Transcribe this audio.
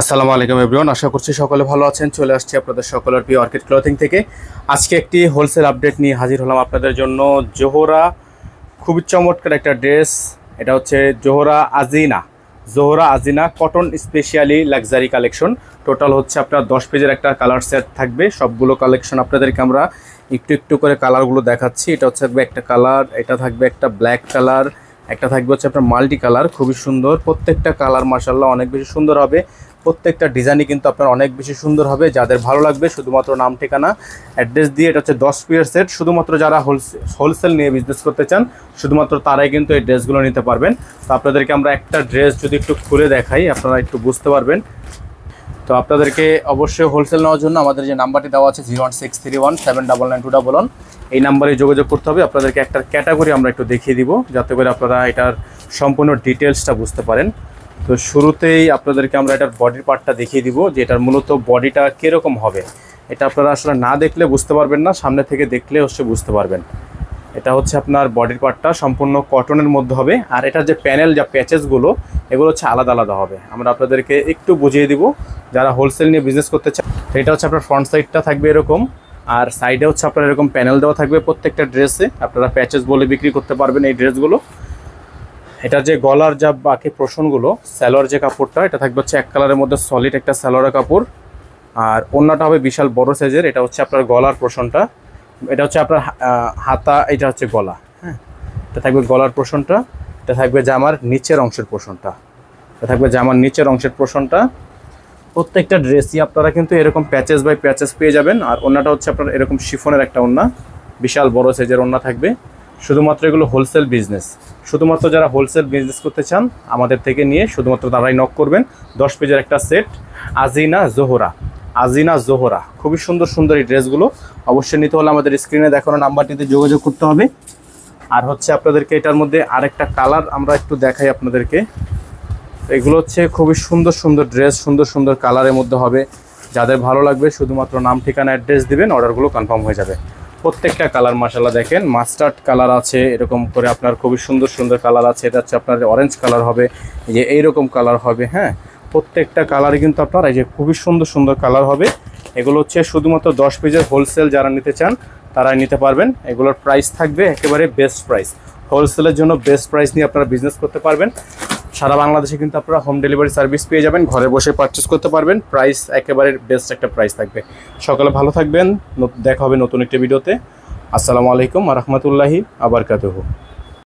আসসালামু আলাইকুম এভরিওয়ান, আশা করছি সকলে ভালো আছেন। চলে আসছি আপনাদের সকলের প্রিয় অর্কিড ক্লথিং থেকে। আজকে একটি হোলসেল আপডেট নিয়ে হাজির হলাম আপনাদের জন্য। জোহরা খুবই চমৎকার একটা ড্রেস, এটা হচ্ছে জোহরা আজিনা cotton specially luxury collection. Total হচ্ছে আপনার 10 পেজের একটা কালার সেট থাকবে। সবগুলো কালেকশন আপনাদেরকে আমরা একটু একটু করে কালারগুলো দেখাচ্ছি। এটা হচ্ছে একটা কালার, এটা থাকবে একটা ব্ল্যাক কালার, একটা থাকবে হচ্ছে আপনার মাল্টি কালার। খুবই সুন্দর, প্রত্যেকটা কালার মাশাআল্লাহ অনেক বেশি সুন্দর হবে। প্রত্যেকটা ডিজাইনই কিন্তু আপনার অনেক বেশি সুন্দর হবে। যাদের ভালো লাগবে শুধুমাত্র নাম ঠিকানা অ্যাড্রেস দিয়ে, এটা হচ্ছে 10 পিসের সেট। শুধুমাত্র যারা হোলসেল নিয়ে বিজনেস করতে চান শুধুমাত্র তারাই কিন্তু এই ড্রেসগুলো নিতে পারবেন। তো আপনাদেরকে আমরা একটা ড্রেস যদি একটু খুলে দেখাই আপনারা একটু বুঝতে পারবেন। তো আপনাদেরকে অবশ্যই হোলসেল নেওয়ার জন্য আমাদের যে নাম্বারটি দেওয়া আছে 01631799211, এই নাম্বারে যোগাযোগ করতে হবে। আপনাদেরকে একটা ক্যাটাগরি আমরা একটু দেখিয়ে দিব যাতে করে আপনারা এটার সম্পূর্ণ ডিটেলসটা বুঝতে পারেন। তো শুরুতেই আপনাদেরকে আমরা এটার বডির পার্টটা দেখিয়ে দিব যে এটার মূলত বডিটা কীরকম হবে। এটা আপনারা আসলে না দেখলে বুঝতে পারবেন না, সামনে থেকে দেখলে অবশ্যই বুঝতে পারবেন। এটা হচ্ছে আপনার বডির পার্টটা সম্পূর্ণ কটনের মধ্যে হবে। আর এটার যে প্যানেল যা প্যাচেসগুলো এগুলো হচ্ছে আলাদা আলাদা হবে। আমরা আপনাদেরকে একটু বুঝিয়ে দিব যারা হোলসেল নিয়ে বিজনেস করতে চান। এটা হচ্ছে আপনার ফ্রন্ট সাইডটা থাকবে এরকম, আর সাইডে হচ্ছে আপনার এরকম প্যানেল দেওয়া থাকবে প্রত্যেকটা ড্রেসে। আপনারা প্যাচেস বলে বিক্রি করতে পারবেন এই ড্রেসগুলো। এটা যে গলার যা বাকি পোর্শনগুলো, সালোয়ার যে কাপড়টা এটা থাকবে হচ্ছে এক কালারের মধ্যে সলিড একটা সালোয়ারের কাপড়। আর ওড়নাটা হবে বিশাল বড় সাইজের। এটা হচ্ছে আপনার গলার পোর্শনটা, এটা হচ্ছে আপনার হাতা, এটা হচ্ছে গলা। হ্যাঁ, এটা থাকবে গলার পোর্শনটা। এটা থাকবে জামার নিচের অংশের পোর্শনটা, এটা থাকবে জামার নিচের অংশের পোর্শনটা। প্রত্যেকটা ড্রেসই আপনারা কিন্তু এরকম প্যাচেস বাই প্যাচেস পেয়ে যাবেন। আর ওড়নাটা হচ্ছে আপনার এরকম শিফনের একটা ওড়না, বিশাল বড় সাইজের ওড়না থাকবে। শুধুমাত্র এগুলো হোলসেল বিজনেস, শুধুমাত্র যারা হোলসেল বিজনেস করতে চান আমাদের থেকে নিয়ে শুধুমাত্র তারাই নক করবেন। 10 পেজের একটা সেট আজিনা জোহরা খুবই সুন্দর সুন্দর এই ড্রেসগুলো। অবশ্যই নিতে হলে আমাদের স্ক্রিনে দেখানো নাম্বারটিতে যোগাযোগ করতে হবে। আর হচ্ছে আপনাদেরকে এটার মধ্যে আরেকটা কালার আমরা একটু দেখাই আপনাদেরকে। এগুলো হচ্ছে খুবই সুন্দর সুন্দর ড্রেস, সুন্দর সুন্দর কালারের মধ্যে হবে। যাদের ভালো লাগবে শুধুমাত্র নাম ঠিকানা অ্যাড্রেস দিবেন, অর্ডারগুলো কনফার্ম হয়ে যাবে। প্রত্যেকটা কালার মাশাআল্লাহ দেখেন, মাস্টার্ড কালার আছে, এরকম করে আপনার খুবই সুন্দর সুন্দর কালার আছে। এটা হচ্ছে আপনার অরেঞ্জ কালার হবে, এই যে এইরকম কালার হবে। হ্যাঁ, প্রত্যেকটা কালারই কিন্তু আপনার এই যে খুবই সুন্দর সুন্দর কালার হবে। এগুলো হচ্ছে শুধুমাত্র 10 পিসের হোলসেল যারা নিতে চান তারাই নিতে পারবেন। এগুলোর প্রাইস থাকবে একেবারে বেস্ট প্রাইস। হোলসেলের জন্য বেস্ট প্রাইস নিয়ে আপনারা বিজনেস করতে পারবেন। সারা বাংলাদেশে কিন্তু আপনারা হোম ডেলিভারি সার্ভিস পেয়ে যাবেন, ঘরে বসে পারচেস করতে পারবেন। প্রাইস একেবারে বেস্ট একটা প্রাইস থাকবে। সকালে ভালো থাকবেন, দেখা হবে নতুন একটা ভিডিওতে। আসসালামু আলাইকুম ওয়া রাহমাতুল্লাহি ওয়া বারাকাতুহু।